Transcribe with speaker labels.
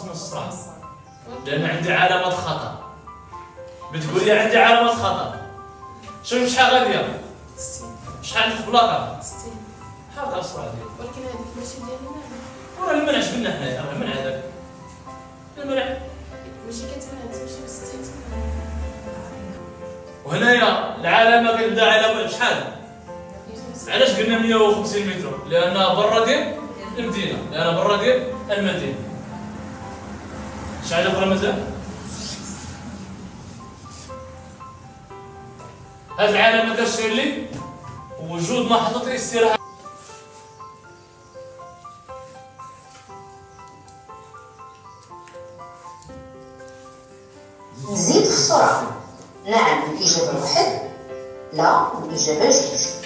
Speaker 1: من الصراحه، لان عندي علامات خطر. بتقول لي عندي علامات خطر. شوف شحال غاديه؟
Speaker 2: 60.
Speaker 1: شحال عندك بلاطه؟
Speaker 2: 60.
Speaker 1: حاول السرعه ديالك.
Speaker 2: ولكن هذيك ماشي ديالي انا.
Speaker 1: راه المنع شبنا حنايا، راه المنع هذاك. المنع.
Speaker 2: ماشي كتمنع تمشي ب 60
Speaker 1: وهنايا العلامه كتبدا على بعد شحال؟ علاش قلنا 150 متر؟ لانها برا ديال المدينه، لانها برا ديال المدينه. شحال اخرى مازال؟ هاد العلامه كتشير لي وجود محطه استراحه.
Speaker 3: نزيد في السرعة. نعم الإجابة واحد، لا الإجابة جوج.